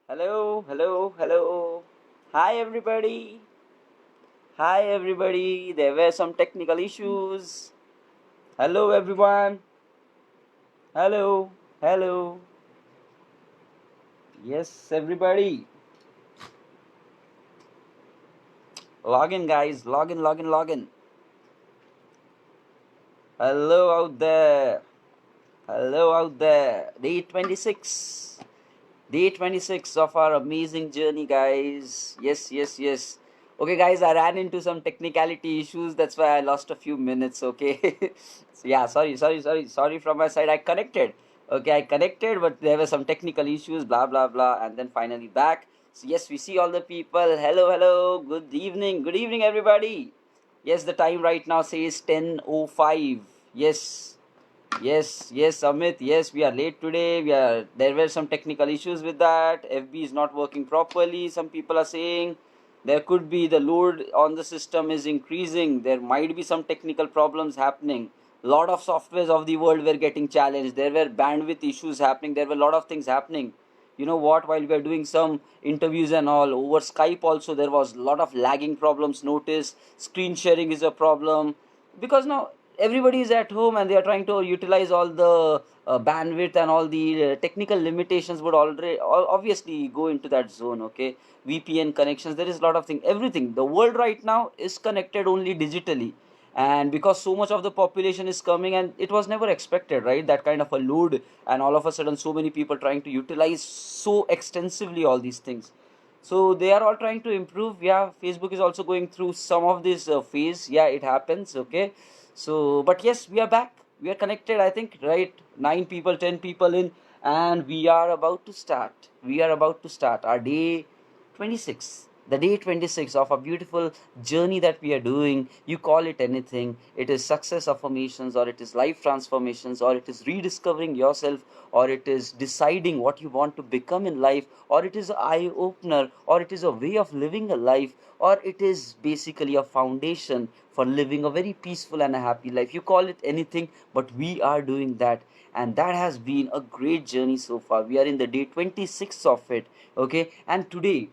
Hello, hello, hello. Hi, everybody. Hi, everybody. There were some technical issues. Hello, everyone. Hello, hello. Yes, everybody. Log in, guys. Log in, log in, log in. Hello out there. Hello out there. Day 26. Day 26 of our amazing journey, guys. Yes, yes, yes. Okay, guys, I ran into some technicality issues. That's why I lost a few minutes. Okay. So, yeah, sorry from my side. I connected. Okay, I connected, but there were some technical issues, blah, blah, blah. And then finally back. So, yes, we see all the people. Hello, hello. Good evening. Good evening, everybody. Yes, the time right now says 10:05. Yes. Yes, yes, Amit. Yes, we are late today. There were some technical issues with that. FB is not working properly. Some people are saying there could be the load on the system is increasing. There might be some technical problems happening. Lot of softwares of the world were getting challenged. There were bandwidth issues happening. There were a lot of things happening. You know what? While we were doing some interviews and all over Skype, also there was a lot of lagging problems. Notice screen sharing is a problem because now everybody is at home and they are trying to utilize all the bandwidth and all the technical limitations would already obviously go into that zone. Okay, VPN connections, there is a lot of things, everything. The world right now is connected only digitally, and because so much of the population is coming, and it was never expected, right, that kind of a load, and all of a sudden so many people trying to utilize so extensively all these things. So they are all trying to improve. Yeah, Facebook is also going through some of this phase. Yeah, it happens. Okay, so but yes, we are back, we are connected, I think, right? 9 people, 10 people in, and we are about to start our day 26, the day 26 of a beautiful journey that we are doing. You call it anything. It is success affirmations, or it is life transformations, or it is rediscovering yourself, or it is deciding what you want to become in life, or it is an eye opener, or it is a way of living a life, or it is basically a foundation for living a very peaceful and a happy life. You call it anything, but we are doing that. And that has been a great journey so far. We are in the day 26 of it. Okay, and today,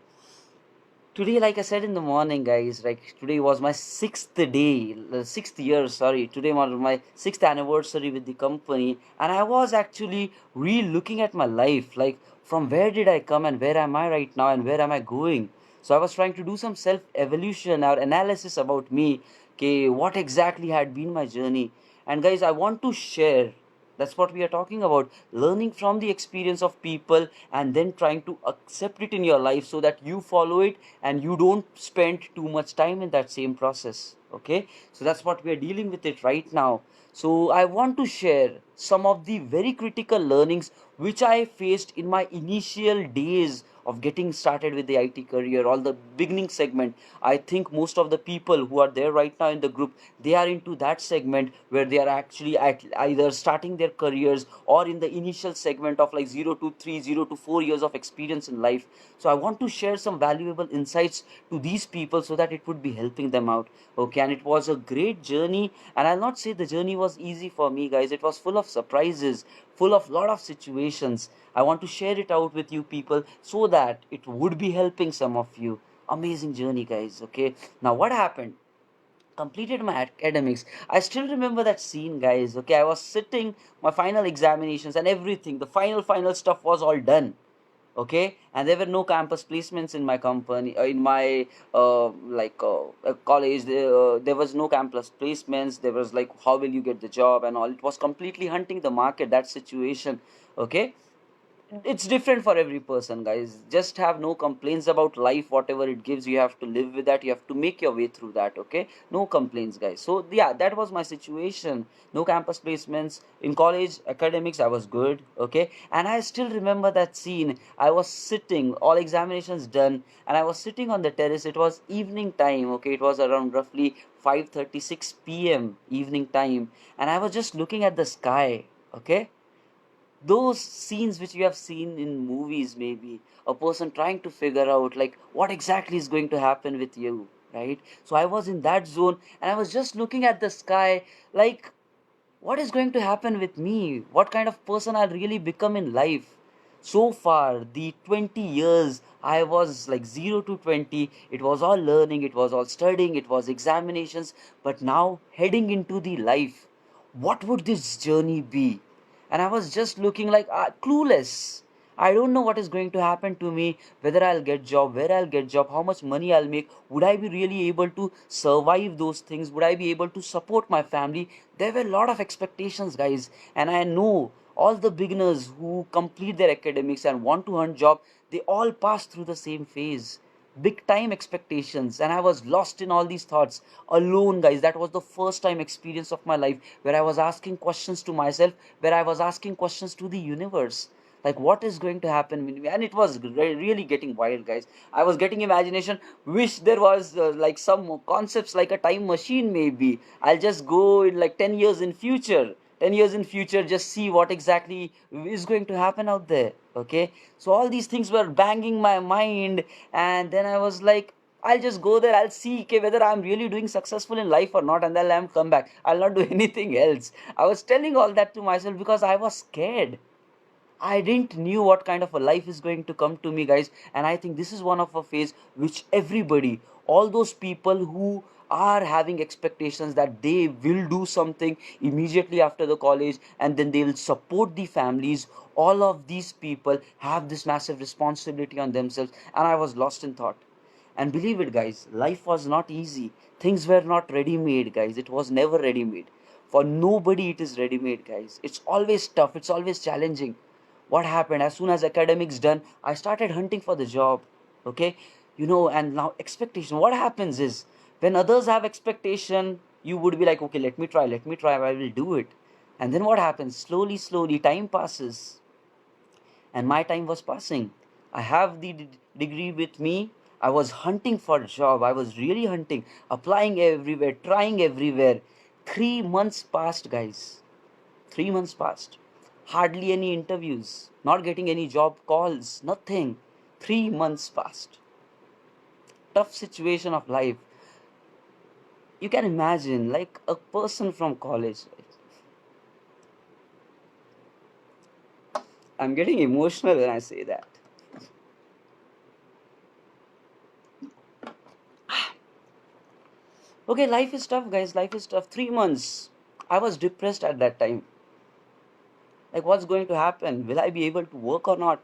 like I said in the morning, guys, like today was my sixth day, 6th year, sorry. Today was my sixth anniversary with the company, and I was actually re-looking at my life, like from where did I come and where am I right now and where am I going. So I was trying to do some self-evolution or analysis about me, okay, what exactly had been my journey. And guys, I want to share. That's what we are talking about. Learning from the experience of people and then trying to accept it in your life so that you follow it and you don't spend too much time in that same process. Okay, so that's what we are dealing with it right now. So I want to share some of the very critical learnings which I faced in my initial days of getting started with the IT career, all the beginning segment. I think most of the people who are there right now in the group, they are into that segment where they are actually at either starting their careers or in the initial segment of like 0 to 3, 0 to 4 years of experience in life. So I want to share some valuable insights to these people so that it would be helping them out. Okay, and it was a great journey, and I'll not say the journey was easy for me, guys. It was full of surprises, full of lot of situations. I want to share it out with you people so that it would be helping some of you. Amazing journey, guys. Okay, now what happened? Completed my academics. I still remember that scene, guys. Okay, I was sitting my final examinations and everything. The final stuff was all done. Okay, and there were no campus placements in my company, in my college. There was no campus placements. There was like, how will you get the job and all. It was completely hunting the market, that situation. Okay, it's different for every person, guys. Just have no complaints about life. Whatever it gives, you have to live with that. You have to make your way through that. Okay, no complaints, guys. So yeah, that was my situation. No campus placements in college. Academics, I was good. Okay, and I still remember that scene. I was sitting, all examinations done, and I was sitting on the terrace. It was evening time. Okay, it was around roughly 5:36 p.m. evening time, and I was just looking at the sky. Okay, those scenes which you have seen in movies, maybe a person trying to figure out like what exactly is going to happen with you, right? So I was in that zone and I was just looking at the sky, like what is going to happen with me, what kind of person I'll really become in life. So far, the 20 years I was like 0 to 20, it was all learning, it was all studying, it was examinations. But now, heading into the life, what would this journey be? And I was just looking like clueless. I don't know what is going to happen to me, whether I'll get job, where I'll get job, how much money I'll make, would I be really able to survive those things, would I be able to support my family. There were a lot of expectations, guys, and I know all the beginners who complete their academics and want to earn job, they all pass through the same phase. Big time expectations, and I was lost in all these thoughts alone, guys. That was the first time experience of my life where I was asking questions to myself, where I was asking questions to the universe, like what is going to happen with me. And it was really getting wild, guys. I was getting imagination, wish there was like some concepts like a time machine. Maybe I'll just go in like 10 years in future, 10 years in future, just see what exactly is going to happen out there. Okay, so all these things were banging my mind, and then I was like, I'll just go there, I'll see, okay, whether I'm really doing successful in life or not, and then I'll come back, I'll not do anything else. I was telling all that to myself because I was scared. I didn't knew what kind of a life is going to come to me, guys. And I think this is one of a phase which everybody, all those people who are having expectations that they will do something immediately after the college and then they will support the families, all of these people have this massive responsibility on themselves. And I was lost in thought. And believe it, guys, life was not easy. Things were not ready made, guys. It was never ready made. For nobody, it is ready made, guys. It's always tough, it's always challenging. What happened? As soon as academics done, I started hunting for the job. Okay, and now expectation. What happens is when others have expectation, you would be like, okay, let me try, I will do it. And then what happens? Slowly, slowly, time passes and my time was passing. I have the degree with me. I was hunting for a job. I was really hunting, applying everywhere, trying everywhere. 3 months passed, guys. 3 months passed. Hardly any interviews, not getting any job calls, nothing. 3 months passed. Tough situation of life. You can imagine, like a person from college. I'm getting emotional when I say that. Okay, life is tough, guys. Life is tough. 3 months. I was depressed at that time. Like, what's going to happen? Will I be able to work or not?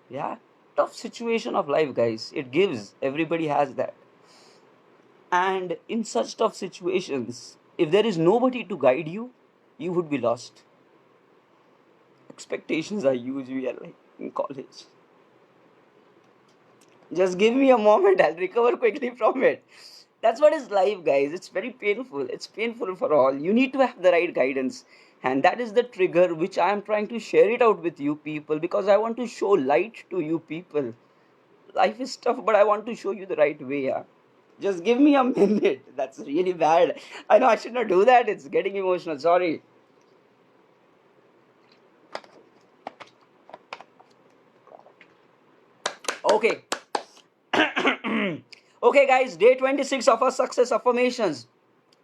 Yeah. Tough situation of life, guys. It gives. Everybody has that. And in such tough situations, if there is nobody to guide you, you would be lost. Expectations are huge. We are like in college. Just give me a moment, I'll recover quickly from it. That's what is life, guys. It's very painful. It's painful for all. You need to have the right guidance. And that is the trigger which I am trying to share it out with you people, because I want to show light to you people. Life is tough, but I want to show you the right way. Yeah. Just give me a minute. That's really bad. I know I should not do that. It's getting emotional. Sorry. Okay. Okay, guys. Day 26 of our success affirmations.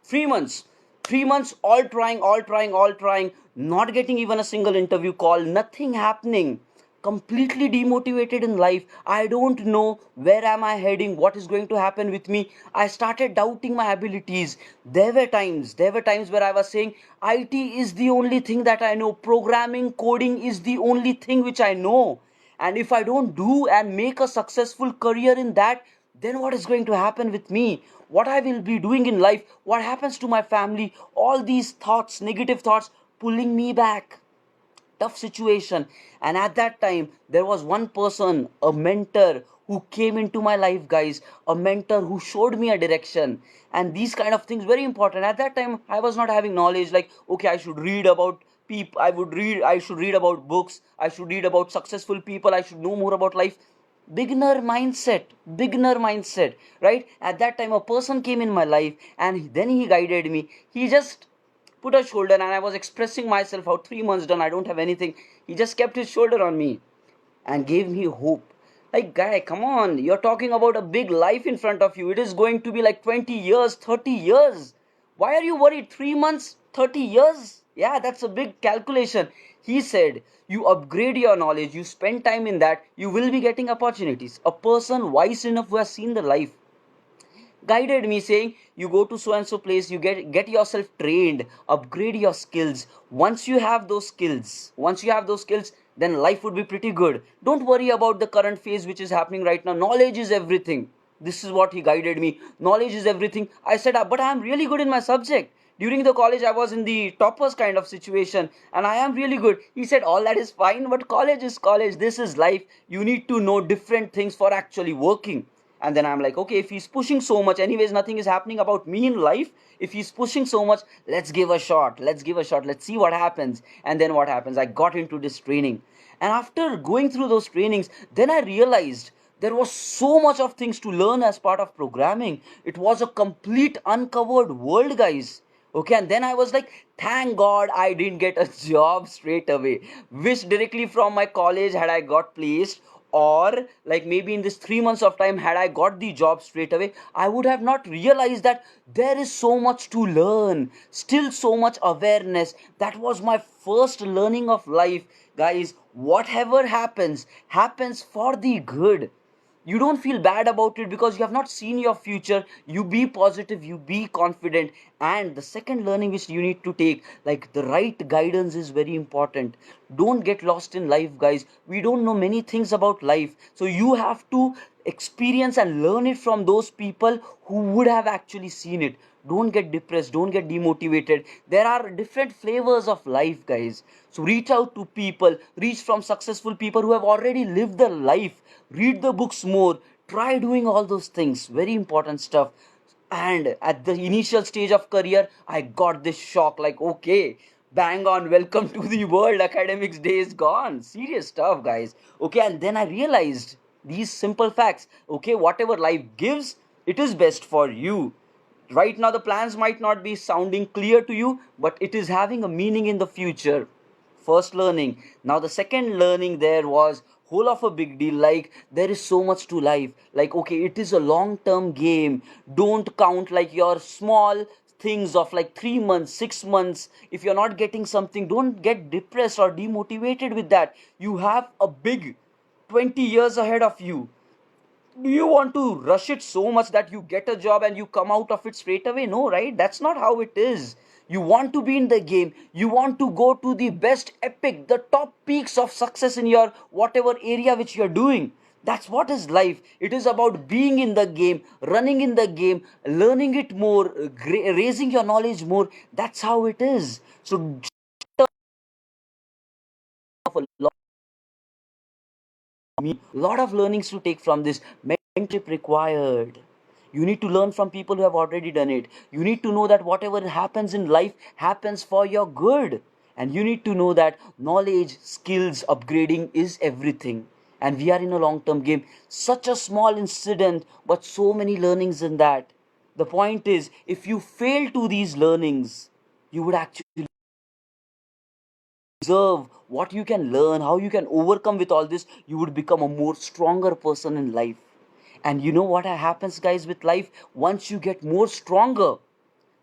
3 months. 3 months, all trying, all trying, all trying, not getting even a single interview call, nothing happening. Completely demotivated in life. I don't know where am I heading, what is going to happen with me. I started doubting my abilities. There were times where I was saying IT is the only thing that I know. Programming, coding is the only thing which I know. And if I don't do and make a successful career in that, then what is going to happen with me? What I will be doing in life? What happens to my family? All these thoughts, negative thoughts, pulling me back. Tough situation. And at that time, there was one person, a mentor, who came into my life, guys. A mentor who showed me a direction. And these kind of things very important. At that time, I was not having knowledge like, okay, I should read about people, I should read about books, I should read about successful people, I should know more about life. Beginner mindset, right? At that time, a person came in my life and then he guided me. He just put a shoulder, and I was expressing myself out. 3 months done, I don't have anything. He just kept his shoulder on me and gave me hope. Like, guy, come on, you're talking about a big life in front of you. It is going to be like 20 years, 30 years. Why are you worried? 3 months, 30 years? Yeah, that's a big calculation. He said, you upgrade your knowledge, you spend time in that, you will be getting opportunities. A person wise enough who has seen the life guided me saying, you go to so and so place, you get yourself trained, upgrade your skills. Once you have those skills, then life would be pretty good. Don't worry about the current phase which is happening right now. Knowledge is everything. This is what he guided me. Knowledge is everything. I said, but I am really good in my subject. During the college, I was in the toppers kind of situation, and I am really good. He said, all that is fine, but college is college. This is life. You need to know different things for actually working. And then I'm like, okay, if he's pushing so much, anyways, nothing is happening about me in life. If he's pushing so much, let's give a shot, let's see what happens. And then what happens, I got into this training, and after going through those trainings, then I realized there was so much of things to learn as part of programming. It was a complete uncovered world, guys. Okay, and then I was like, thank God I didn't get a job straight away. Wish directly from my college had I got placed, or like maybe in this 3 months of time, had I got the job straight away, I would have not realized that there is so much to learn, still so much awareness. That was my first learning of life, guys. Whatever happens for the good. You don't feel bad about it because you have not seen your future. You be positive, you be confident. And the second learning which you need to take, like, the right guidance is very important. Don't get lost in life, guys. We don't know many things about life, so you have to experience and learn it from those people who would have actually seen it. Don't get depressed, don't get demotivated. There are different flavors of life, guys. So reach out to people, reach from successful people who have already lived the life. Read the books more, try doing all those things, very important stuff. And at the initial stage of career, I got this shock, like, okay, bang on, welcome to the world, academics days gone, serious stuff, guys. Okay, and then I realized these simple facts. Okay, whatever life gives, it is best for you. Right now the plans might not be sounding clear to you, but it is having a meaning in the future. First learning. Now the second learning there was whole of a big deal. Like, there is so much to life. Like, okay, it is a long term game. Don't count like your small things of like 3 months, 6 months. If you're not getting something, don't get depressed or demotivated with that. You have a big 20 years ahead of you. Do you want to rush it so much that you get a job and you come out of it straight away? No, right? That's not how it is. You want to be in the game. You want to go to the best epic, the top peaks of success in your whatever area which you're doing. That's what is life. It is about being in the game, running in the game, learning it more, raising your knowledge more. That's how it is. So me lot of learnings to take from this. Mentorship required. You need to learn from people who have already done it. You need to know that whatever happens in life happens for your good. And you need to know that knowledge, skills, upgrading is everything. And we are in a long term game. Such a small incident, but so many learnings in that. The point is, if you fail to these learnings, you would actually observe what you can learn, how you can overcome with all this. You would become a more stronger person in life. And you know what happens, guys, with life? Once you get more stronger,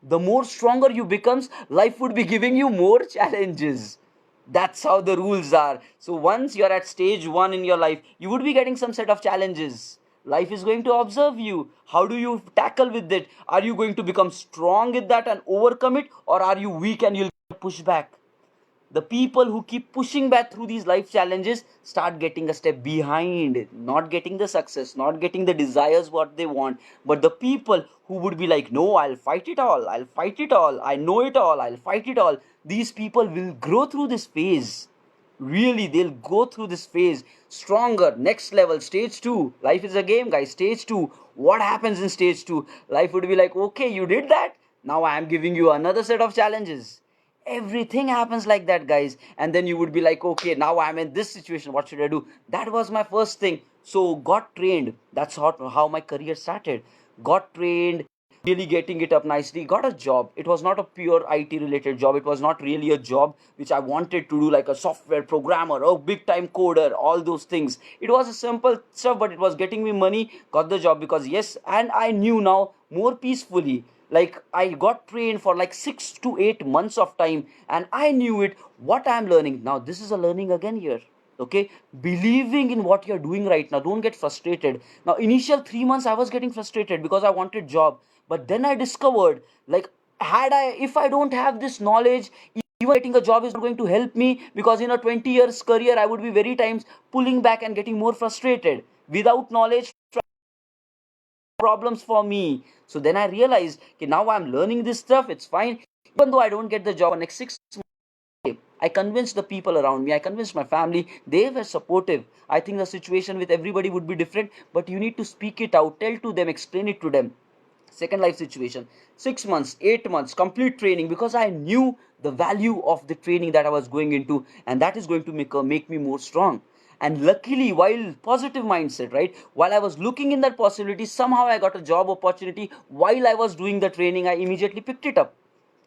the more stronger you becomes, life would be giving you more challenges. That's how the rules are. So once you're at stage 1 in your life, you would be getting some set of challenges. Life is going to observe you. How do you tackle with it? Are you going to become strong with that and overcome it, or are you weak and you'll push back? The people who keep pushing back through these life challenges start getting a step behind, not getting the success, not getting the desires what they want. But the people who would be like, no, I'll fight it all, I'll fight it all, I know it all, I'll fight it all, these people will grow through this phase. Really, they'll go through this phase stronger. Next level, stage 2. Life is a game, guys. Stage 2. What happens in stage 2? Life would be like, okay, you did that, now I am giving you another set of challenges. Everything happens like that, guys. And then you would be like, okay, now I'm in this situation, what should I do? That was my first thing. So got trained. That's how my career started. Got trained, really getting it up nicely, got a job. It was not a pure IT related job. It was not really a job which I wanted to do, like a software programmer, a big time coder, all those things. It was a simple stuff, but it was getting me money. Got the job because yes, and I knew now more peacefully. Like I got trained for like 6 to 8 months of time, and I knew it what I'm learning now. This is a learning again here. Okay, believing in what you're doing right now. Don't get frustrated. Now, initial 3 months I was getting frustrated because I wanted job, but then I discovered, like, had I if I don't have this knowledge, even getting a job is not going to help me, because in a 20 years career I would be very times pulling back and getting more frustrated. Without knowledge, problems for me. So then I realized, okay, now I'm learning this stuff, it's fine. Even though I don't get the job for next 6 months, I convinced the people around me, I convinced my family, they were supportive. I think the situation with everybody would be different, but you need to speak it out, tell to them, explain it to them. Second life situation, 6 months, 8 months, complete training, because I knew the value of the training that I was going into, and that is going to make me more strong. And luckily, while positive mindset, right, while I was looking in that possibility, somehow I got a job opportunity. While I was doing the training, I immediately picked it up.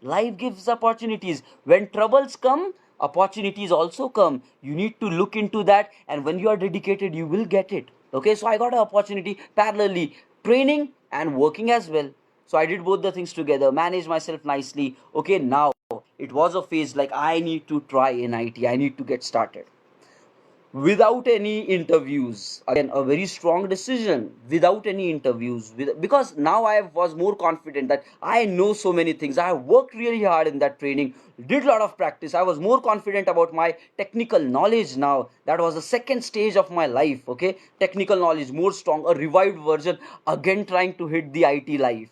Life gives opportunities. When troubles come, opportunities also come. You need to look into that, and when you are dedicated, you will get it. Okay, so I got an opportunity parallelly, training and working as well. So I did both the things together, manage myself nicely. Okay, now it was a phase like I need to try in IT, I need to get started without any interviews. Again, a very strong decision, without any interviews, because now I was more confident that I know so many things. I worked really hard in that training, did a lot of practice. I was more confident about my technical knowledge. Now that was the second stage of my life. Okay, technical knowledge more strong, a revived version, again trying to hit the IT life.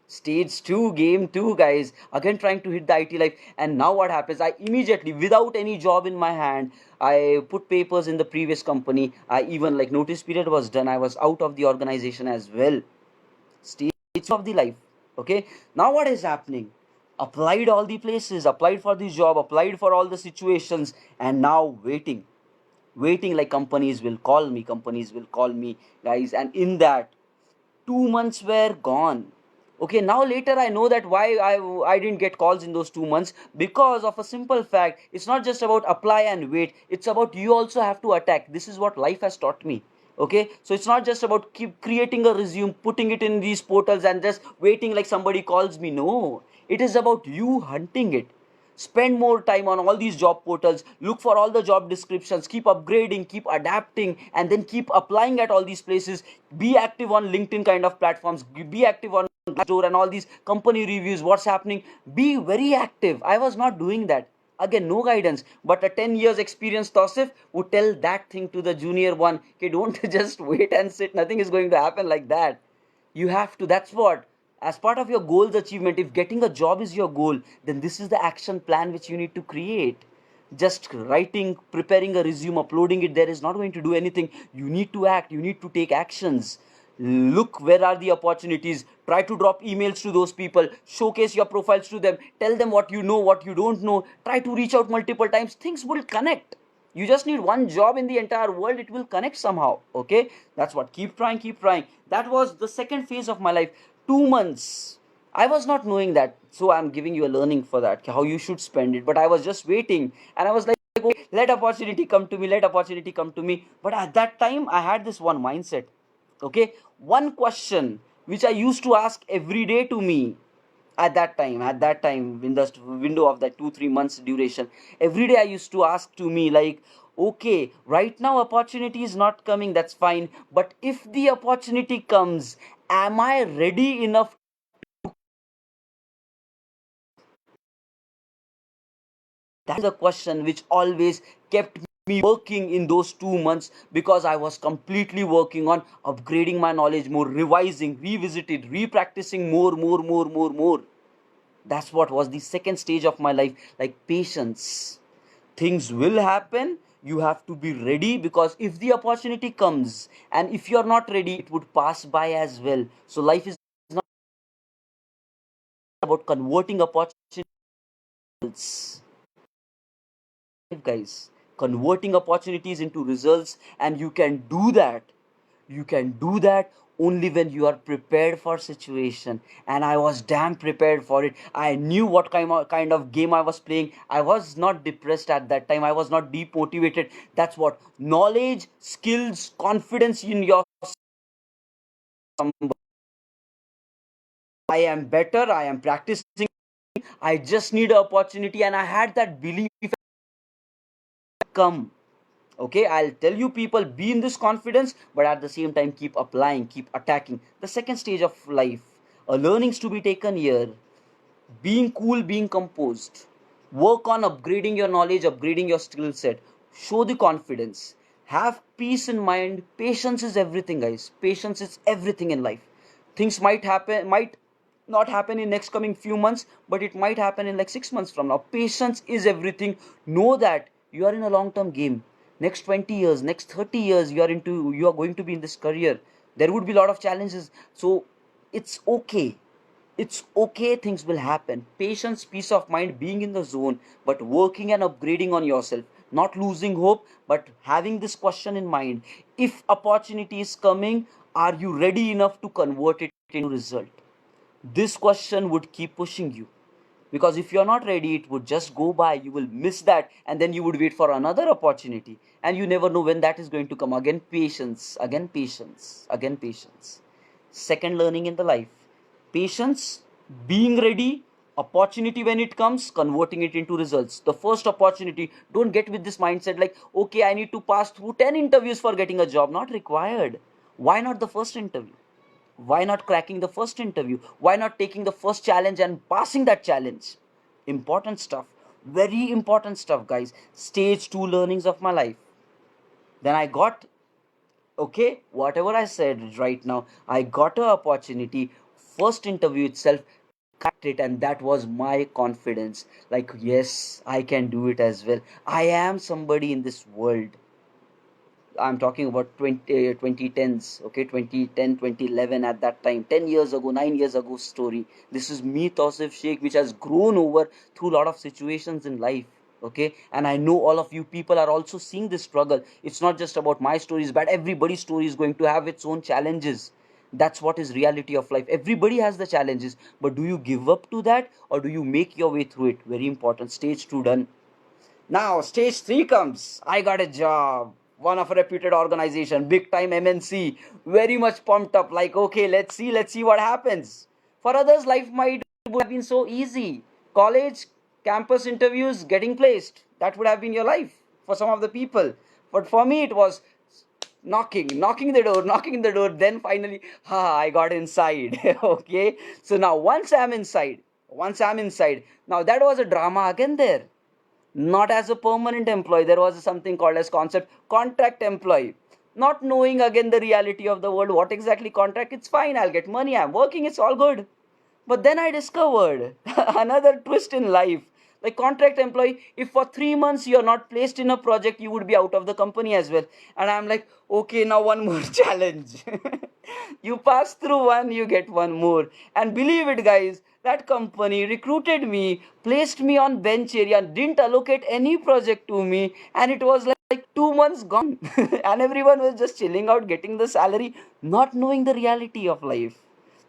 Stage 2, game 2, guys, again trying to hit the IT life. And now what happens, I immediately, without any job in my hand, I put papers in the previous company. I even, like, notice period was done, I was out of the organization as well. Stage of the life. Okay, now what is happening, applied all the places, applied for the job, applied for all the situations, and now waiting, like companies will call me, guys. And in that, 2 months were gone. Okay, now later I know that why I didn't get calls in those 2 months, because of a simple fact. It's not just about apply and wait, it's about you also have to attack. This is what life has taught me. Okay, so it's not just about keep creating a resume, putting it in these portals, and just waiting like somebody calls me. No, it is about you hunting it. Spend more time on all these job portals, look for all the job descriptions, keep upgrading, keep adapting, and then keep applying at all these places. Be active on LinkedIn kind of platforms, be active on Glassdoor and all these company reviews, what's happening. Be very active. I was not doing that. Again, no guidance, but a 10 years experience Tosif would tell that thing to the junior one. Okay, don't just wait and sit, nothing is going to happen like that. You have to, that's what, as part of your goals achievement, if getting a job is your goal, then this is the action plan which you need to create. Just writing, preparing a resume, uploading it there is not going to do anything. You need to act, you need to take actions. Look where are the opportunities, try to drop emails to those people, showcase your profiles to them, tell them what you know, what you don't know, try to reach out multiple times, things will connect. You just need one job in the entire world, it will connect somehow. Okay, that's what, keep trying, keep trying. That was the second phase of my life. 2 months, I was not knowing that, so I'm giving you a learning for that, how you should spend it. But I was just waiting, and I was like, okay, let opportunity come to me, let opportunity come to me. But at that time I had this one mindset. Okay, one question which I used to ask every day to me, at that time in the window of that 2 3 months duration, every day I used to ask to me, like, okay, right now opportunity is not coming, that's fine, but if the opportunity comes, am I ready enough? That's the question which always kept me working in those 2 months, because I was completely working on upgrading my knowledge more, revising, revisited, repracticing more. That's what was the second stage of my life, like patience. Things will happen, you have to be ready, because if the opportunity comes and if you're not ready, it would pass by as well. So life is not about converting opportunities, guys, converting opportunities into results. And you can do that only when you are prepared for situation. And I was damn prepared for it. I knew what kind of game I was playing. I was not depressed at that time, I was not demotivated. That's what, knowledge, skills, confidence in your I am better, I am practicing, I just need an opportunity, and I had that belief come. Okay, I'll tell you, people, be in this confidence, but at the same time keep applying, keep attacking. The second stage of life, learnings to be taken here: being cool, being composed. Work on upgrading your knowledge, upgrading your skill set. Show the confidence. Have peace in mind. Patience is everything, guys. Patience is everything in life. Things might happen, might not happen in next coming few months, but it might happen in like 6 months from now. Patience is everything. Know that you are in a long-term game. Next 20 years, next 30 years, you are going to be in this career. There would be a lot of challenges. So it's okay, it's okay, things will happen. Patience, peace of mind, being in the zone, but working and upgrading on yourself. Not losing hope, but having this question in mind: if opportunity is coming, are you ready enough to convert it into result? This question would keep pushing you, because if you're not ready, it would just go by, you will miss that, and then you would wait for another opportunity, and you never know when that is going to come. Again, patience, again patience, again patience. Second learning in the life: patience, being ready, opportunity when it comes, converting it into results. The first opportunity, don't get with this mindset like, okay, I need to pass through 10 interviews for getting a job. Not required. Why not the first interview? Why not cracking the first interview? Why not taking the first challenge and passing that challenge? Important stuff. Very important stuff, guys. Stage 2 learnings of my life. Then I got, okay, whatever I said right now, I got a opportunity. First interview itself, cracked it, and that was my confidence. Like, yes, I can do it as well. I am somebody in this world. I'm talking about 2010s, okay, 2010, 2011, at that time, 10 years ago, 9 years ago story. This is me, Tausif Sheikh, which has grown over through a lot of situations in life, okay? And I know all of you people are also seeing this struggle. It's not just about my stories, but everybody's story is going to have its own challenges. That's what is reality of life. Everybody has the challenges, but do you give up to that, or do you make your way through it? Very important. Stage 2 done. Now, stage 3 comes. I got a job. One of a reputed organization, big time MNC. Very much pumped up. Like, okay, let's see what happens. For others, life might have been so easy. College, campus interviews, getting placed. That would have been your life for some of the people. But for me, it was knocking the door, knocking the door. Then finally, I got inside. Okay. So now, once I'm inside, now that was a drama again there. Not as a permanent employee, there was something called as concept contract employee. Not knowing again the reality of the world, what exactly contract, it's fine, I'll get money, I'm working, it's all good. But then I discovered another twist in life. Like contract employee, if for 3 months you're not placed in a project, you would be out of the company as well. And I'm like, okay, now one more challenge. You pass through one, you get one more. And believe it, guys, that company recruited me, placed me on bench area, didn't allocate any project to me, and it was like 2 months gone. And everyone was just chilling out, getting the salary, not knowing the reality of life.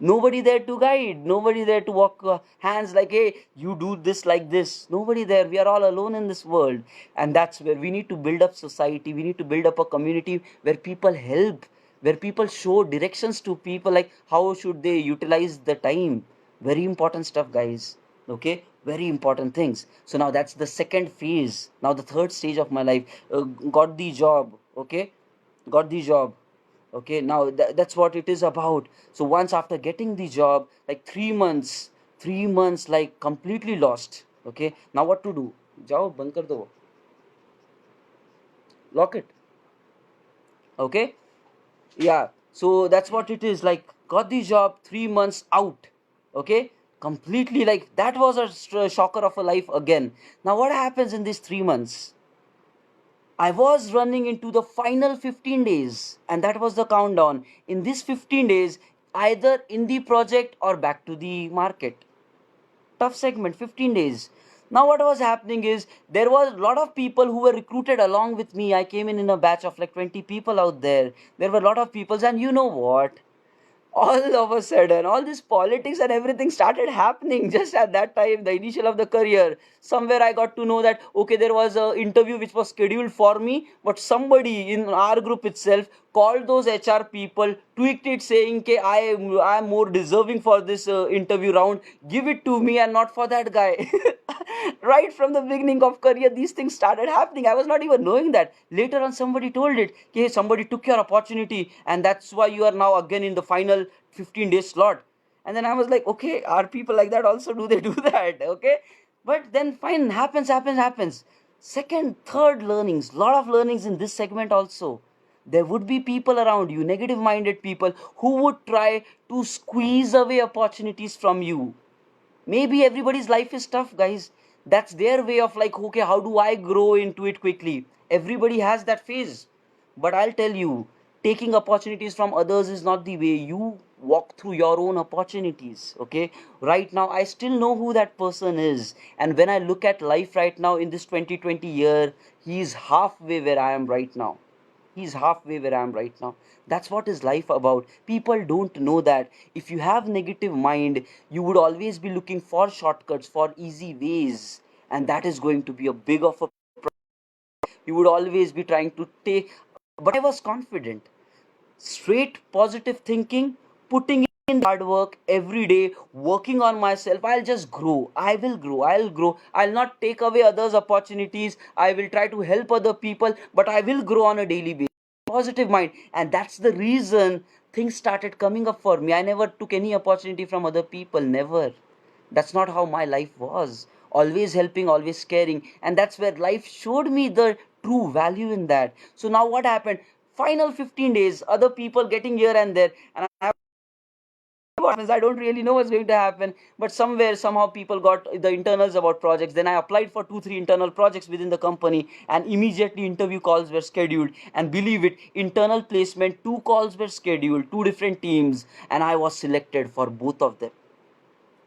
Nobody there to guide, nobody there to walk hands like, hey, you do this like this. Nobody there. We are all alone in this world. And that's where we need to build up society. We need to build up a community where people help, where people show directions to people, like how should they utilize the time. Very important stuff, guys. Okay, very important things. So now that's the second phase. Now the third stage of my life, got the job. Okay, got the job. Okay, now that's what it is about. So once after getting the job, like 3 months, 3 months, like completely lost. Okay, now what to do? Jao, band kar do. Lock it. Okay, yeah. So that's what it is. Like got the job, 3 months out. Okay, completely, like that was a shocker of a life again. Now what happens in these 3 months? I was running into the final 15 days, and that was the countdown. In these 15 days, either in the project or back to the market. Tough segment, 15 days. Now, what was happening is there was a lot of people who were recruited along with me. I came in a batch of like 20 people out there. There were a lot of people, and you know what? All of a sudden, all this politics and everything started happening just at that time, the initial of the career. Somewhere I got to know that, okay, there was a interview which was scheduled for me, but somebody in our group itself called those HR people, tweaked it saying, "K, I am more deserving for this interview round. Give it to me and not for that guy." Right from the beginning of career, these things started happening. I was not even knowing that. Later on, somebody told it, "Hey, somebody took your opportunity, and that's why you are now again in the final 15-day slot." And then I was like, okay, are people like that also? Do they do that? Okay. But then fine, happens. Second, third learnings, lot of learnings in this segment also. There would be people around you, negative minded people, who would try to squeeze away opportunities from you. Maybe everybody's life is tough, guys. That's their way of like, okay, how do I grow into it quickly? Everybody has that phase. But I'll tell you, taking opportunities from others is not the way. You walk through your own opportunities. Okay, right now I still know who that person is, and when I look at life right now in this 2020 year, he is halfway where I am right now. He's halfway where I am right now. That's what is life about. People don't know that. If you have negative mind, you would always be looking for shortcuts, for easy ways, and that is going to be a big of a. You would always be trying to take. But I was confident. Straight positive thinking, putting in hard work every day, working on myself. I'll just grow. I will grow. I'll grow. I'll not take away others' opportunities. I will try to help other people, but I will grow on a daily basis. Positive mind. And that's the reason things started coming up for me. I never took any opportunity from other people. Never. That's not how my life was. Always helping, always caring. And that's where life showed me the true value in that. So now what happened? Final 15 days, other people getting here and there. And what happens, I don't really know what's going to happen. But somewhere, somehow, people got the internals about projects. Then I applied for 2, 3 internal projects within the company, and immediately interview calls were scheduled. And believe it, internal placement, 2 calls were scheduled, 2 different teams, and I was selected for both of them.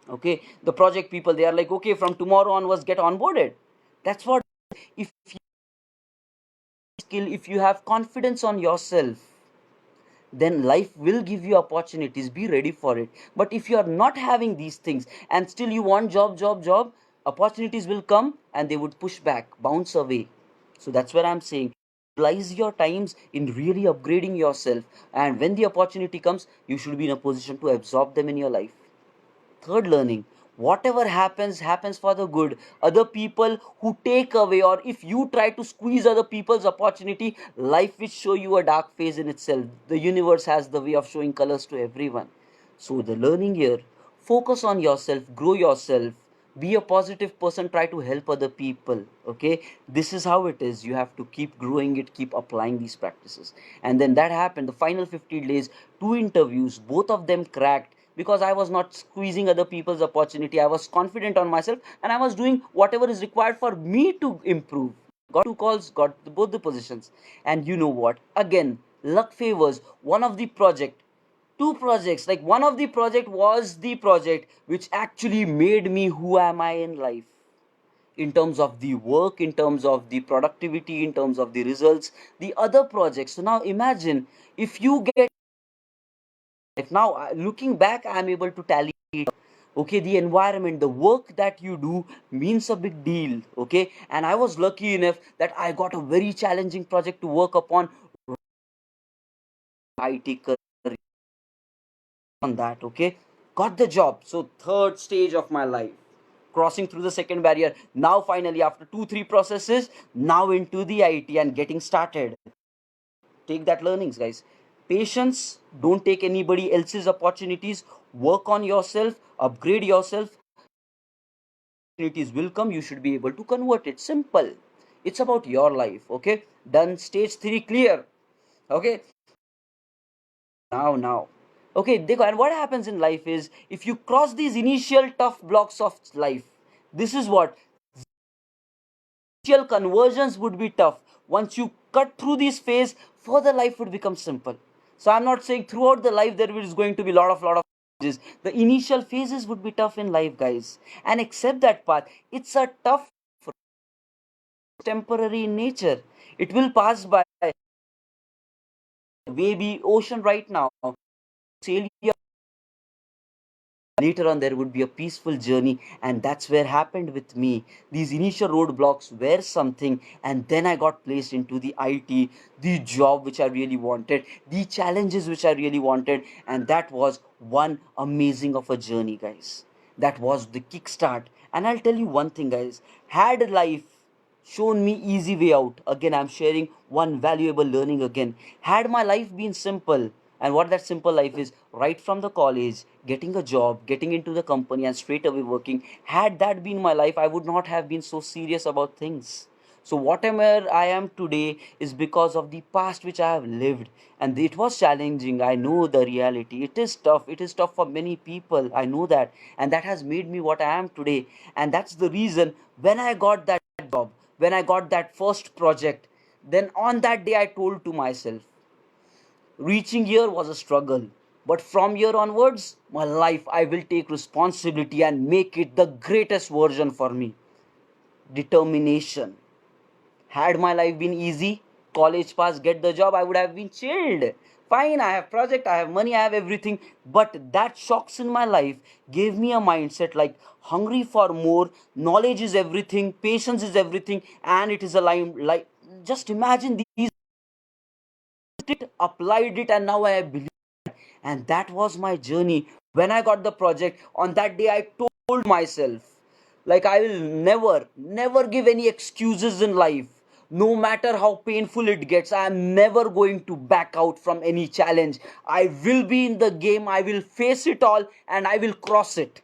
Okay, the project people, they are like, okay, from tomorrow onwards, get onboarded. That's what. If you skill, if you have confidence on yourself, then life will give you opportunities. Be ready for it. But if you are not having these things and still you want job, opportunities will come and they would push back, bounce away. So that's what I'm saying. Utilize your times in really upgrading yourself, and when the opportunity comes, you should be in a position to absorb them in your life. Third learning, whatever happens, happens for the good. Other people who take away, or if you try to squeeze other people's opportunity, life will show you a dark phase in itself. The universe has the way of showing colors to everyone. So the learning here, focus on yourself, grow yourself, be a positive person, try to help other people. Okay, this is how it is. You have to keep growing it, keep applying these practices. And then that happened. The final 50 days, 2 interviews, both of them cracked, because I was not squeezing other people's opportunity. I was confident on myself, and I was doing whatever is required for me to improve. Got 2 calls, got both the positions. And you know what, again, luck favors. One of the project, 2 projects, like one of the project was the project which actually made me who am I in life, in terms of the work, in terms of the productivity, in terms of the results. The other projects, so now imagine, if you get, now looking back, I'm able to tally it. Okay, the environment, the work that you do means a big deal. Okay, and I was lucky enough that I got a very challenging project to work upon. IT career on that. Okay, got the job. So third stage of my life, crossing through the second barrier. Now finally, after 2, 3 processes, now into the IT and getting started. Take that learnings, guys. Patience, don't take anybody else's opportunities. Work on yourself, upgrade yourself. Opportunities will come, you should be able to convert it. Simple. It's about your life. Okay, done. Stage 3 clear. Okay, now okay, dekho, and what happens in life is, if you cross these initial tough blocks of life, this is what, initial conversions would be tough. Once you cut through this phase, further life would become simple. So I'm not saying throughout the life there is going to be lot of challenges. The initial phases would be tough in life, guys, and accept that path. It's a tough, temporary in nature. It will pass by. Baby ocean right now, sail your later on there would be a peaceful journey. And that's where happened with me. These initial roadblocks were something, and then I got placed into the IT, the job which I really wanted, the challenges which I really wanted, and that was one amazing of a journey, guys. That was the kickstart. And I'll tell you one thing, guys. Had life shown me easy way out, again I'm sharing one valuable learning again. Had my life been simple, and what that simple life is, right from the college, getting a job, getting into the company, and straight away working, had that been my life, I would not have been so serious about things. So whatever I am today is because of the past which I have lived. And it was challenging. I know the reality. It is tough. It is tough for many people. I know that. And that has made me what I am today. And that's the reason when I got that job, when I got that first project, then on that day I told to myself, reaching here was a struggle. But from here onwards, my life, I will take responsibility and make it the greatest version for me. Determination. Had my life been easy, college pass, get the job, I would have been chilled. Fine, I have project, I have money, I have everything. But that shocks in my life gave me a mindset like hungry for more, knowledge is everything, patience is everything, and it is a line like just imagine these it, applied it, and now I believe. And that was my journey. When I got the project, on that day I told myself, like, I will never give any excuses in life. No matter how painful it gets, I am never going to back out from any challenge. I will be in the game, I will face it all, and I will cross it.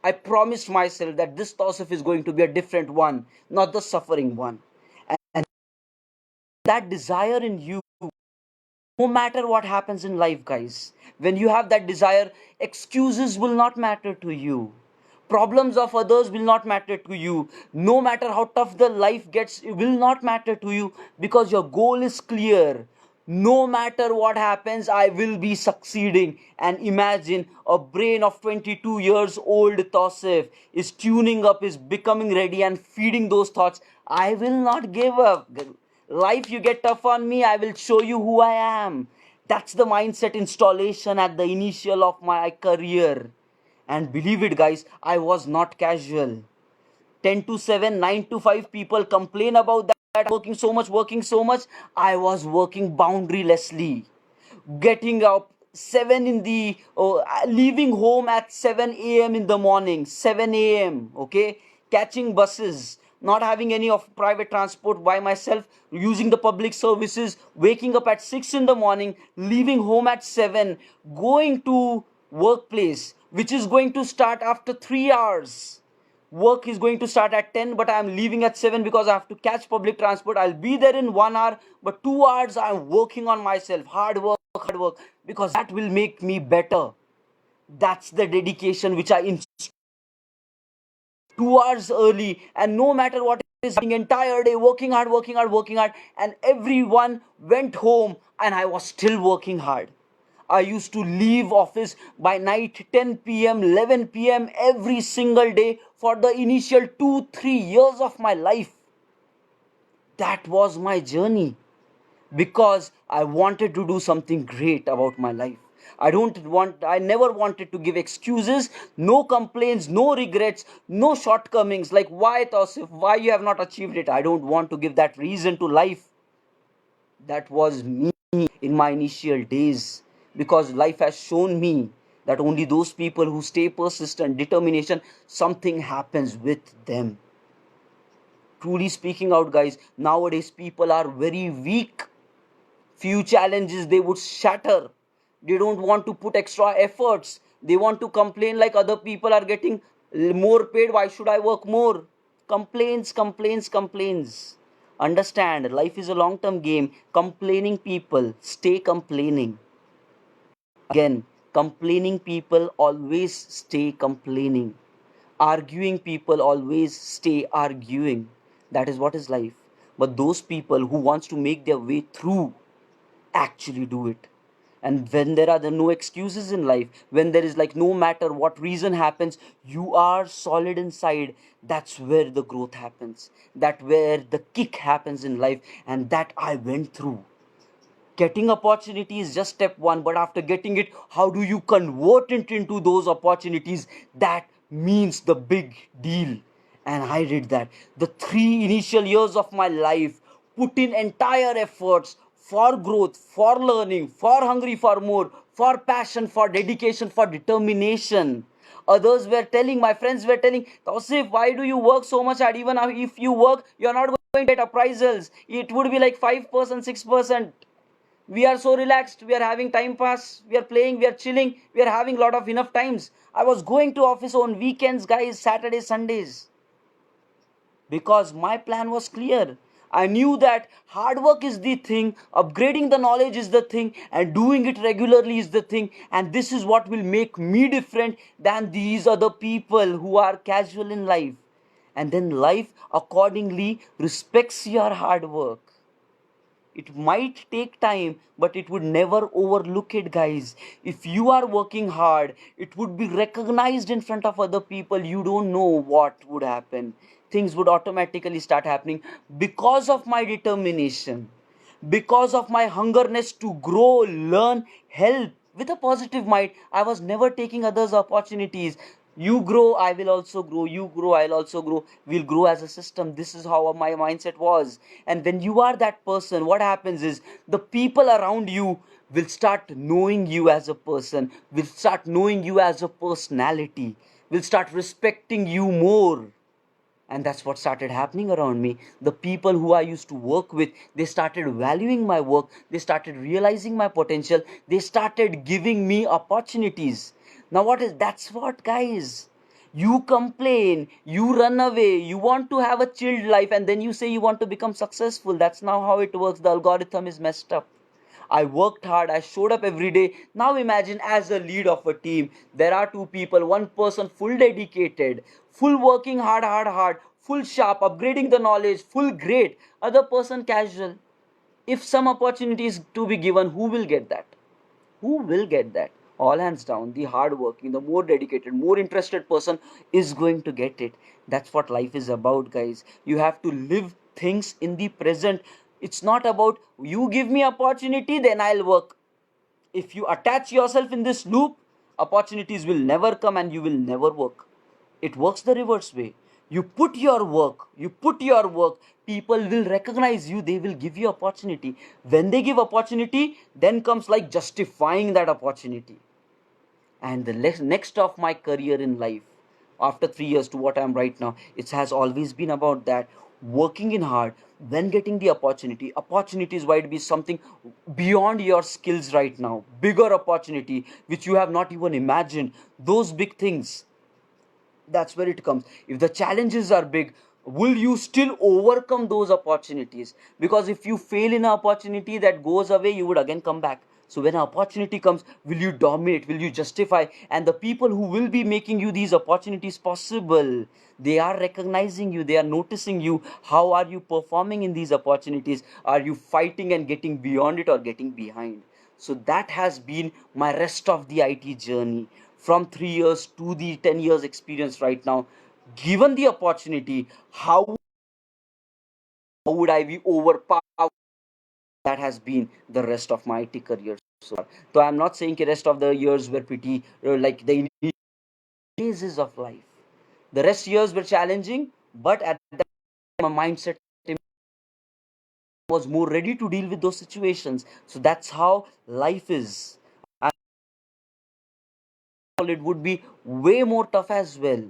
I promised myself that this Tausif is going to be a different one, not the suffering one. And that desire in you, no matter what happens in life, guys, when you have that desire, excuses will not matter to you. Problems of others will not matter to you. No matter how tough the life gets, it will not matter to you because your goal is clear. No matter what happens, I will be succeeding. And imagine a brain of 22 years old Tosif is tuning up, is becoming ready and feeding those thoughts. I will not give up. Life, you get tough on me, I will show you who I am. That's the mindset installation at the initial of my career. And believe it, guys, I was not casual. 10 to 7, 9 to 5 people complain about that, working so much. I was working boundarylessly, getting up 7 in the leaving home at 7 a.m. in the morning, 7 a.m., okay, catching buses, not having any of private transport, by myself, using the public services, waking up at 6 in the morning, leaving home at 7, going to workplace which is going to start after 3 hours. Work is going to start at 10, but I'm leaving at 7 because I have to catch public transport. I'll be there in 1 hour, but 2 hours I'm working on myself. Hard work, because that will make me better. That's the dedication which I 2 hours early, and no matter what is happening, entire day working hard, and everyone went home and I was still working hard. I used to leave office by night, 10 p.m., 11 p.m. every single day for the initial 2 3 years of my life. That was my journey, because I wanted to do something great about my life. I never wanted to give excuses, no complaints, no regrets, no shortcomings like why Tausif, why you have not achieved it. I don't want to give that reason to life. That was me in my initial days, because life has shown me that only those people who stay persistent, determination, something happens with them. Truly speaking out, guys, nowadays people are very weak. Few challenges they would shatter. They don't want to put extra efforts. They want to complain like other people are getting more paid, why should I work more? Complaints. Understand, life is a long term game. Complaining people stay complaining. Again, complaining people always stay complaining. Arguing people always stay arguing. That is what is life. But those people who wants to make their way through actually do it. And when there are no excuses in life, when there is like no matter what reason happens, you are solid inside, that's where the growth happens, that where the kick happens in life. And that I went through. Getting opportunity is just step one, but after getting it, how do you convert it into those opportunities? That means the big deal. And I did that. The 3 initial years of my life, put in entire efforts for growth, for learning, for hungry for more, for passion, for dedication, for determination. Others were telling, my friends were telling, Tausif, why do you work so much hard? Even if you work, you're not going to get appraisals. It would be like 5%, 6%. We are so relaxed, we are having time pass, we are playing, we are chilling, we are having a lot of enough times. I was going to office on weekends, guys, Saturdays, Sundays, because my plan was clear. I knew that hard work is the thing, upgrading the knowledge is the thing, and doing it regularly is the thing, and this is what will make me different than these other people who are casual in life. And then life accordingly respects your hard work. It might take time, but it would never overlook it, guys. If you are working hard, it would be recognized in front of other people. You don't know what would happen. Things would automatically start happening because of my determination, because of my hungerness to grow, learn, help with a positive mind. I was never taking others' opportunities. You grow, I will also grow. You grow, I'll also grow. We'll grow as a system. This is how my mindset was. And when you are that person, what happens is the people around you will start knowing you as a person, will start knowing you as a personality, will start respecting you more. And that's what started happening around me. The people who I used to work with, they started valuing my work, they started realizing my potential, they started giving me opportunities. Now what is that's what, guys, you complain, you run away, you want to have a chilled life, and then you say you want to become successful. That's not how it works. The algorithm is messed up. I worked hard, I showed up every day. Now imagine, as a lead of a team, there are two people, one person full dedicated, full working hard, full sharp, upgrading the knowledge, full great, other person casual. If some opportunity is to be given, who will get that? Who will get that? All hands down, the hard working, the more dedicated, more interested person is going to get it. That's what life is about, guys. You have to live things in the present. It's not about you give me opportunity, then I'll work. If you attach yourself in this loop, opportunities will never come and you will never work. It works the reverse way. You put your work, people will recognize you, they will give you opportunity. When they give opportunity, then comes like justifying that opportunity. And the next of my career in life, after 3 years to what I am right now, it has always been about that, working in hard, then getting the opportunities might be something beyond your skills right now, bigger opportunity which you have not even imagined. Those big things, that's where it comes. If the challenges are big, will you still overcome those opportunities? Because if you fail in an opportunity that goes away, you would again come back. So when an opportunity comes, will you dominate, will you justify? And the people who will be making you these opportunities possible, they are recognizing you, they are noticing you. How are you performing in these opportunities? Are you fighting and getting beyond it or getting behind? So that has been my rest of the IT journey, from 3 years to the 10 years experience right now. Given the opportunity, how would I be overpowered? That has been the rest of my IT career so far. So I'm not saying the rest of the years were pretty, like the initial phases of life. The rest years were challenging, but at that time, my mindset was more ready to deal with those situations. So that's how life is. It would be way more tough as well.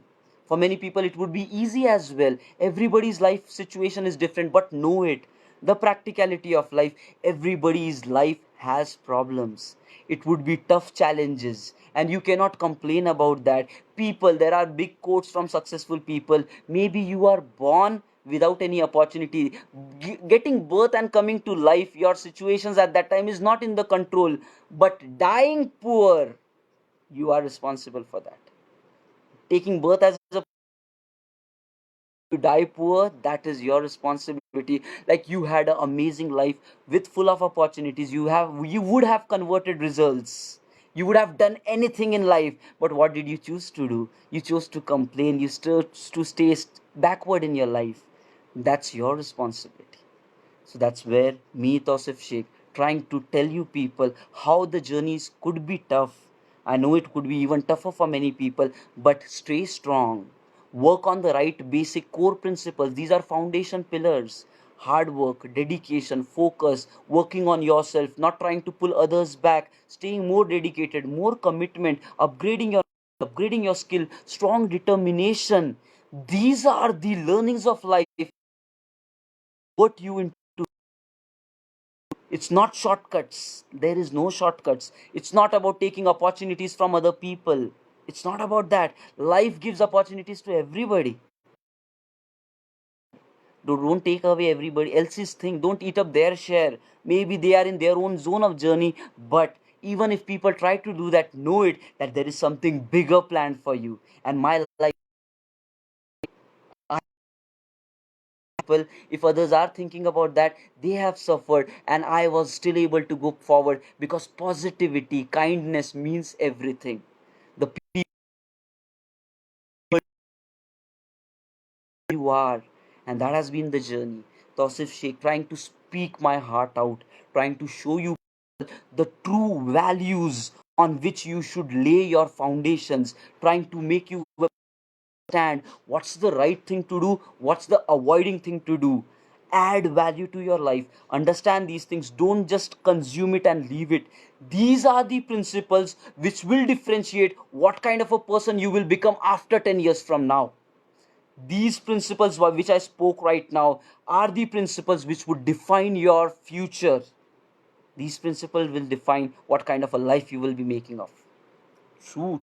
For many people, it would be easy as well. Everybody's life situation is different, but know it. The practicality of life, everybody's life has problems. It would be tough challenges, and you cannot complain about that. People, there are big quotes from successful people. Maybe you are born without any opportunity. Getting birth and coming to life, your situations at that time is not in the control, but dying poor, you are responsible for that. Taking birth as a to die poor, that is your responsibility. Like, you had an amazing life with full of opportunities, you would have converted results, you would have done anything in life, but what did you choose to do? You chose to complain, you chose to stay backward in your life. That's your responsibility. So that's where me, Tausif Sheikh, trying to tell you people how the journeys could be tough. I know it could be even tougher for many people, but stay strong. Work on the right basic core principles. These are foundation pillars. Hard work, dedication, focus, working on yourself, not trying to pull others back, staying more dedicated, more commitment, upgrading your skill, strong determination. These are the learnings of life. What you into, it's not shortcuts. There is no shortcuts. It's not about taking opportunities from other people. It's not about that. Life gives opportunities to everybody. Don't take away everybody else's thing. Don't eat up their share. Maybe they are in their own zone of journey, but even if people try to do that, know it that there is something bigger planned for you. And my life, people, if others are thinking about that, they have suffered, and I was still able to go forward because positivity, kindness means everything. The people you are, and that has been the journey. Tausif Sheikh, trying to speak my heart out, trying to show you the true values on which you should lay your foundations, trying to make you understand what's the right thing to do, what's the avoiding thing to do. Add value to your life. Understand these things. Don't just consume it and leave it. These are the principles which will differentiate what kind of a person you will become after 10 years from now. These principles which I spoke right now are the principles which would define your future. These principles will define what kind of a life you will be making of. True.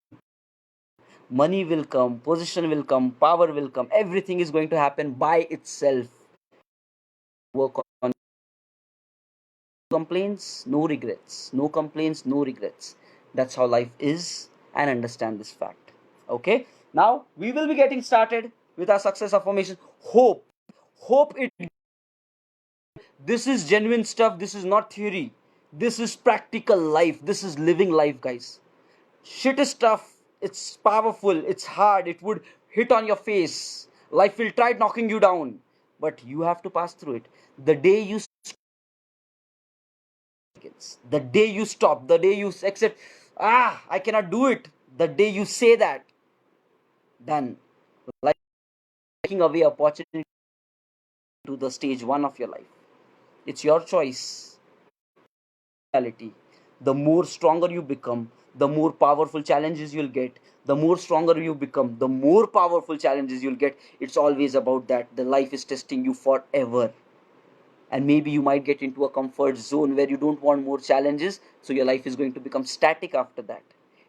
Money will come, position will come, power will come. Everything is going to happen by itself. Work on complaints, no regrets. No complaints, no regrets. That's how life is, and understand this fact. Okay? Now we will be getting started with our success affirmation. Hope. Hope it. This is genuine stuff. This is not theory. This is practical life. This is living life, guys. Shit is tough. It's powerful. It's hard. It would hit on your face. Life will try knocking you down. But you have to pass through it. The day you the day you stop, the day you accept, I cannot do it. The day you say that, then life taking away opportunity to the stage one of your life. It's your choice. Reality. The more stronger you become, the more powerful challenges you'll get. The more stronger you become, the more powerful challenges you'll get. It's always about that. The life is testing you forever. And maybe you might get into a comfort zone where you don't want more challenges, so your life is going to become static after that.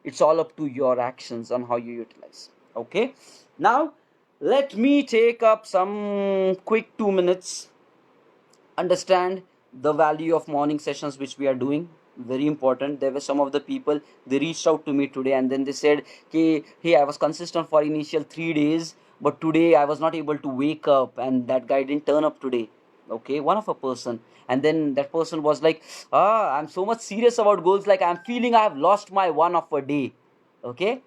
It's all up to your actions on how you utilize. Okay? Now, let me take up some quick 2 minutes. Understand the value of morning sessions which we are doing. Very important. There were some of the people, they reached out to me today and then they said, hey, I was consistent for initial 3 days, but today I was not able to wake up and that guy didn't turn up today. Okay, one of a person. And then that person was like, I'm so much serious about goals, like I'm feeling I have lost my one of a day. Okay,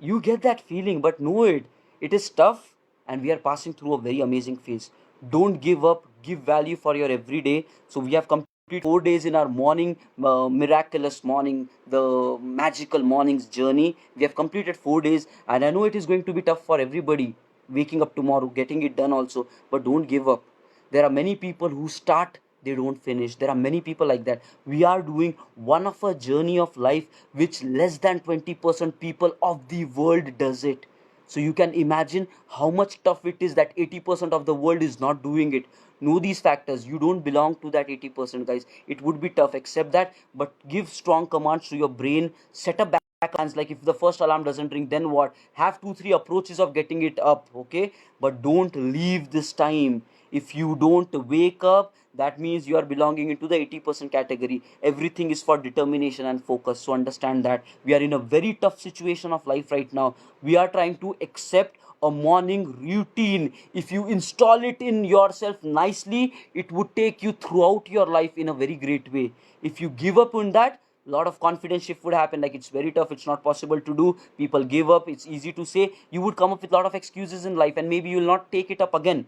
you get that feeling, but know it, it is tough, and we are passing through a very amazing phase. Don't give up. Give value for your everyday. So we have completed 4 days in our morning, miraculous morning, the magical mornings journey. We have completed 4 days, and I know it is going to be tough for everybody waking up tomorrow, getting it done also, but don't give up. There are many people who start, they don't finish. There are many people like that. We are doing one of a journey of life which less than 20% people of the world does it. So you can imagine how much tough it is that 80% of the world is not doing it. Know these factors. You don't belong to that 80%, guys. It would be tough, accept that, but give strong commands to your brain. Set a back plans, like if the first alarm doesn't ring, then what? Have 2 3 approaches of getting it up, okay? But don't leave this time. If you don't wake up, that means you are belonging into the 80% category. Everything is for determination and focus. So understand that we are in a very tough situation of life right now. We are trying to accept a morning routine. If you install it in yourself nicely, it would take you throughout your life in a very great way. If you give up on that, a lot of confidence shift would happen, like it's very tough, it's not possible to do, people give up, it's easy to say. You would come up with a lot of excuses in life, and maybe you will not take it up again.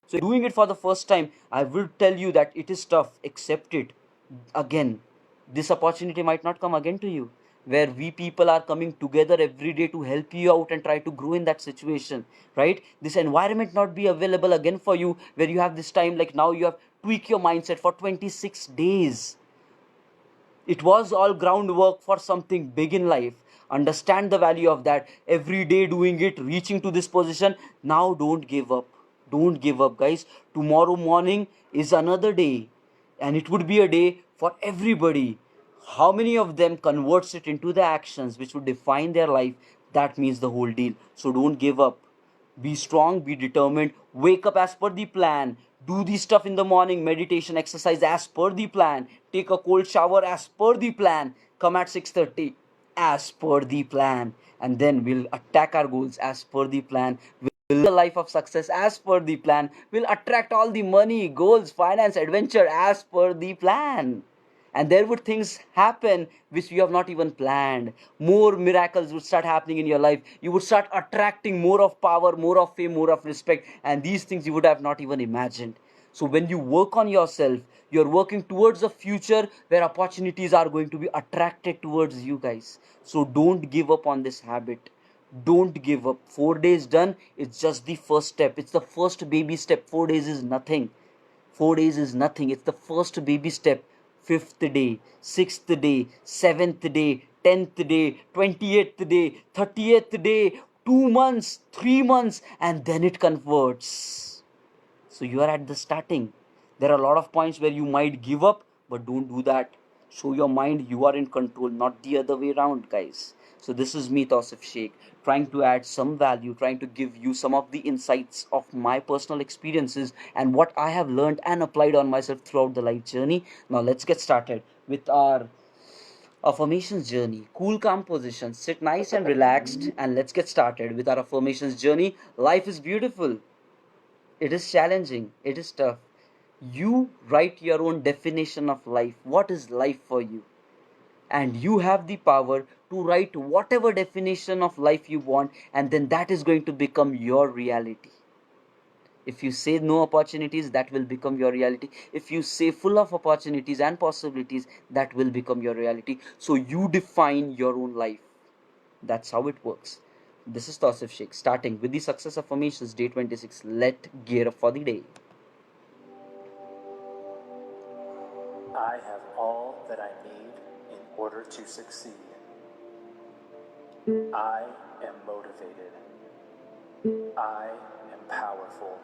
So doing it for the first time, I will tell you that it is tough. Accept it. again, this opportunity might not come again to you, where we people are coming together every day to help you out and try to grow in that situation, right? This environment not be available again for you, where you have this time, like now you have tweak your mindset for 26 days. It was all groundwork for something big in life. Understand the value of that. Every day doing it, reaching to this position. Now don't give up. Don't give up, guys. Tomorrow morning is another day, and it would be a day for everybody. How many of them converts it into the actions which would define their life? That means the whole deal. So don't give up. Be strong, be determined, wake up as per the plan, do the stuff in the morning, meditation, exercise as per the plan, take a cold shower as per the plan, come at 6:30 as per the plan, and then we'll attack our goals as per the plan. We'll live a life of success as per the plan. We'll attract all the money, goals, finance, adventure as per the plan, and there would things happen which you have not even planned. More miracles would start happening in your life. You would start attracting more of power, more of fame, more of respect, and these things you would have not even imagined. So when you work on yourself, you're working towards a future where opportunities are going to be attracted towards you, guys. So don't give up on this habit. Don't give up. 4 days done, it's just the first step. It's the first baby step. 4 days is nothing. 4 days is nothing. It's the first baby step. Fifth day, sixth day, seventh day, 10th day, 28th day, 30th day, 2 months, 3 months, and then it converts. So you are at the starting. There are a lot of points where you might give up, but don't do that. Show your mind you are in control, not the other way around, guys. So this is me, Tausif Sheikh, trying to add some value, trying to give you some of the insights of my personal experiences and what I have learned and applied on myself throughout the life journey. Now let's get started with our affirmations journey. Cool, calm position. Sit nice and relaxed, and let's get started with our affirmations journey. Life is beautiful. It is challenging. It is tough. You write your own definition of life. What is life for you? And you have the power to write whatever definition of life you want, and then that is going to become your reality. If you say no opportunities, that will become your reality. If you say full of opportunities and possibilities, that will become your reality. So you define your own life. That's how it works. This is Tausif Sheikh, starting with the success affirmations, day 26. Let gear up for the day. I have all that I need in order to succeed. I am motivated. I am powerful.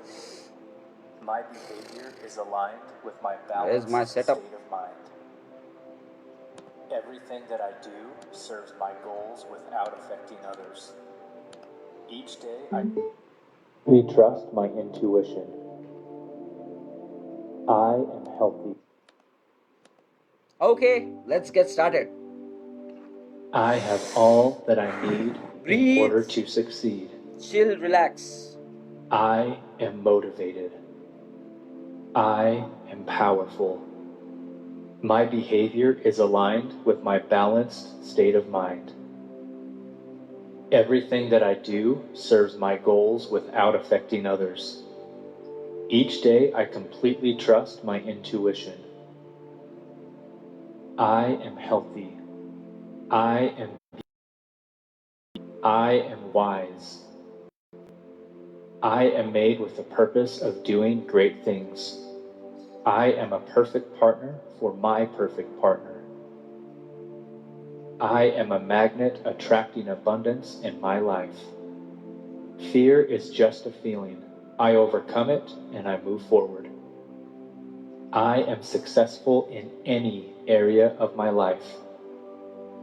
My behavior is aligned with my Where's balanced my setup? state of mind. Everything that I do serves my goals without affecting others. Each day I trust my intuition. I am healthy. Okay, let's get started. I have all that I need in order Breathe, to succeed. chill, relax. I am motivated. I am powerful. My behavior is aligned with my balanced state of mind. Everything that I do serves my goals without affecting others. Each day I completely trust my intuition. I am healthy. I am wise. I am made with the purpose of doing great things. I am a perfect partner for my perfect partner. I am a magnet attracting abundance in my life. Fear is just a feeling. I overcome it and I move forward. I am successful in any area of my life.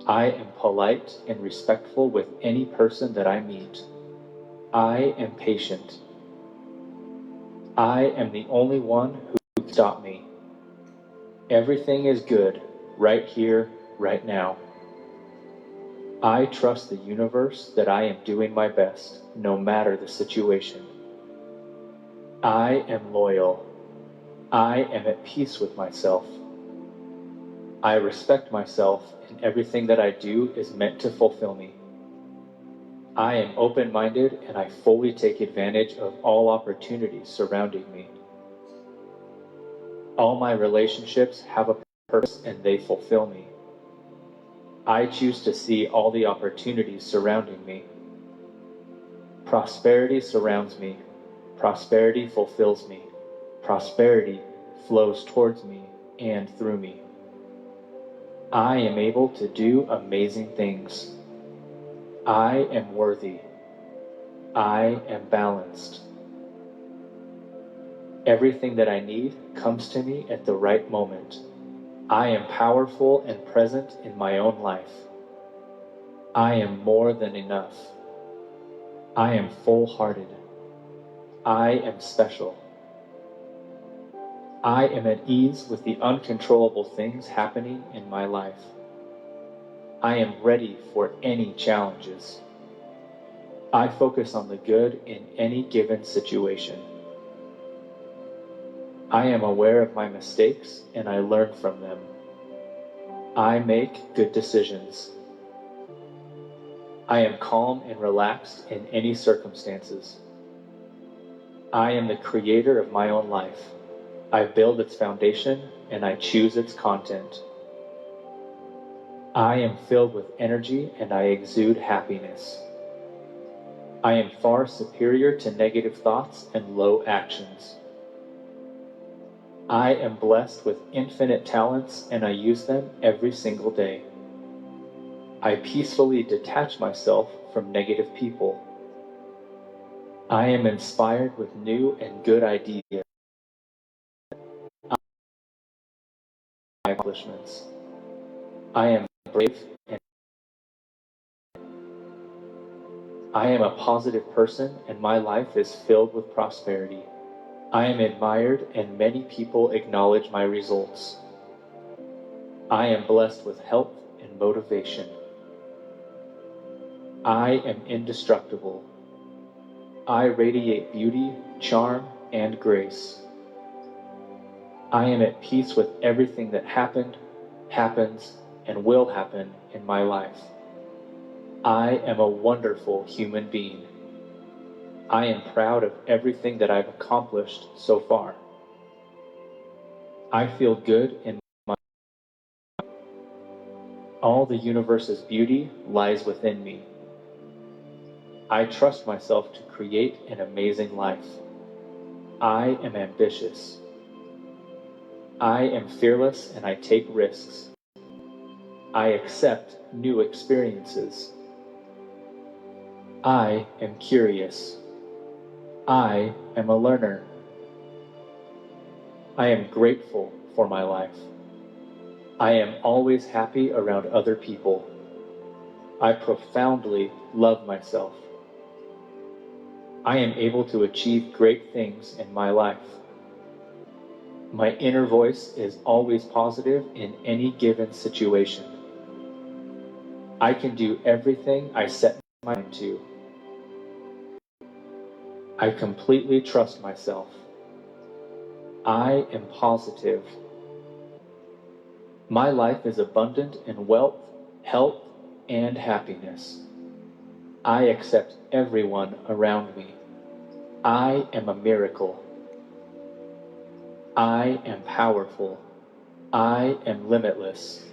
I am polite and respectful with any person that I meet. I am patient. I am the only one who can stop me. Everything is good right here, right now. I trust the universe that I am doing my best, no matter the situation. I am loyal. I am at peace with myself. I respect myself, and everything that I do is meant to fulfill me. I am open-minded, and I fully take advantage of all opportunities surrounding me. All my relationships have a purpose and they fulfill me. I choose to see all the opportunities surrounding me. Prosperity surrounds me. Prosperity fulfills me. Prosperity flows towards me and through me. I am able to do amazing things. I am worthy. I am balanced. Everything that I need comes to me at the right moment. I am powerful and present in my own life. I am more than enough. I am full-hearted. I am special. I am at ease with the uncontrollable things happening in my life. I am ready for any challenges. I focus on the good in any given situation. I am aware of my mistakes and I learn from them. I make good decisions. I am calm and relaxed in any circumstances. I am the creator of my own life. I build its foundation and I choose its content. I am filled with energy and I exude happiness. I am far superior to negative thoughts and low actions. I am blessed with infinite talents and I use them every single day. I peacefully detach myself from negative people. I am inspired with new and good ideas. My accomplishments. I am brave and I am a positive person and my life is filled with prosperity. I am admired and many people acknowledge my results. I am blessed with health and motivation. I am indestructible. I radiate beauty, charm, and grace. I am at peace with everything that happened, happens, and will happen in my life. I am a wonderful human being. I am proud of everything that I've accomplished so far. I feel good in my all the universe's beauty lies within me. I trust myself to create an amazing life. I am ambitious. I am fearless and I take risks. I accept new experiences. I am curious. I am a learner. I am grateful for my life. I am always happy around other people. I profoundly love myself. I am able to achieve great things in my life. My inner voice is always positive in any given situation. I can do everything I set my mind to. I completely trust myself. I am positive. My life is abundant in wealth, health, and happiness. I accept everyone around me. I am a miracle. I am powerful. I am limitless.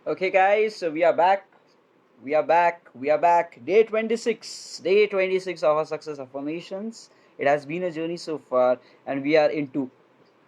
Okay, guys, so we are back. We are back. We are back. Day 26. Day 26 of our success affirmations. It has been a journey so far, and we are into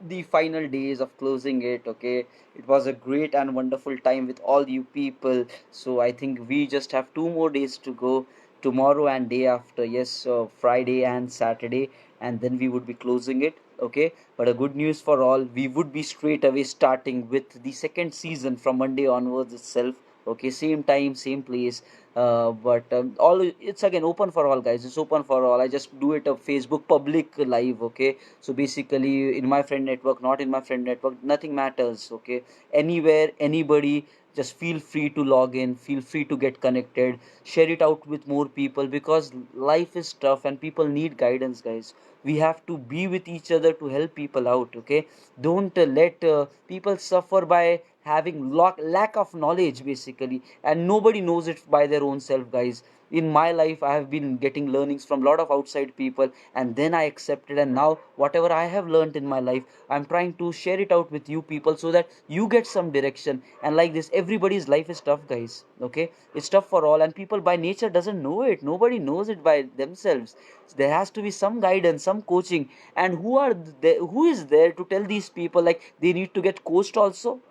the final days of closing it. Okay, it was a great and wonderful time with all you people. So I think we just have 2 more days to go, tomorrow and day after. Yes, so Friday and Saturday, and then we would be closing it. Okay, but a good news for all, we would be straight away starting with the second season from Monday onwards itself. Okay, same time, same place. But all, it's again open for all, guys. It's open for all. I just do it a Facebook public live. Okay, so basically in my friend network, not in my friend network, nothing matters. Okay, anywhere, anybody, just feel free to log in, feel free to get connected, share it out with more people, because life is tough and people need guidance, guys. We have to be with each other to help people out. Okay, don't let people suffer by having lack of knowledge, basically, and nobody knows it by their own self, guys. In my life, I have been getting learnings from a lot of outside people, and then I accepted, and now whatever I have learned in my life, I'm trying to share it out with you people so that you get some direction. And like this, everybody's life is tough, guys. Okay, it's tough for all, and people by nature doesn't know it. Nobody knows it by themselves. There has to be some guidance, some coaching. And who is there to tell these people like they need to get coached also?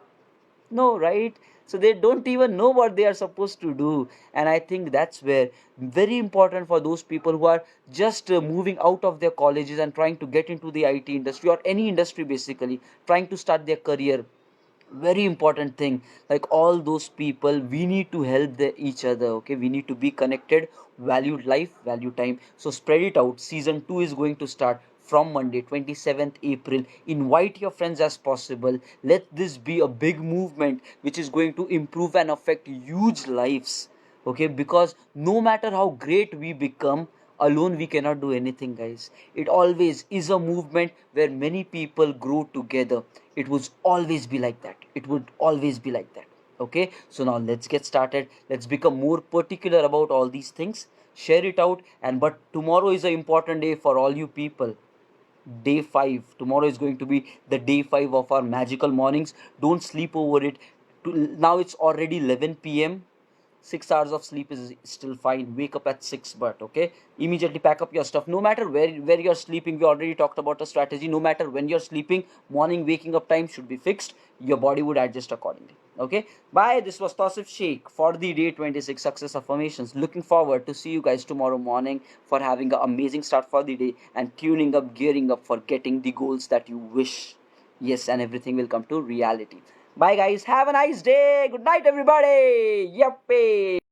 No, right? So they don't even know what they are supposed to do. And I think that's where very important for those people who are just moving out of their colleges and trying to get into the IT industry or any industry, basically trying to start their career. Very important thing, like all those people, we need to help each other. Okay, we need to be connected. Valued life, value time. So spread it out. Season 2 is going to start from Monday 27th April. Invite your friends as possible. Let this be a big movement which is going to improve and affect huge lives. Okay, because no matter how great we become, alone we cannot do anything, guys. It always is a movement where many people grow together. It would always be like that. It would always be like that. Okay, so now let's get started. Let's become more particular about all these things. Share it out. And but tomorrow is an important day for all you people. Day 5. Tomorrow is going to be the day 5 of our magical mornings. Don't sleep over it. Now it's already 11 p.m. 6 hours of sleep is still fine. Wake up at 6, but okay, immediately pack up your stuff. No matter where you're sleeping, we already talked about a strategy. No matter when you're sleeping, morning waking up time should be fixed. Your body would adjust accordingly. Okay, bye. This was Tausif Sheikh for the day 26 success affirmations. Looking forward to see you guys tomorrow morning for having an amazing start for the day and tuning up, gearing up for getting the goals that you wish. Yes, and everything will come to reality. Bye, guys. Have a nice day. Good night, everybody. Yuppie.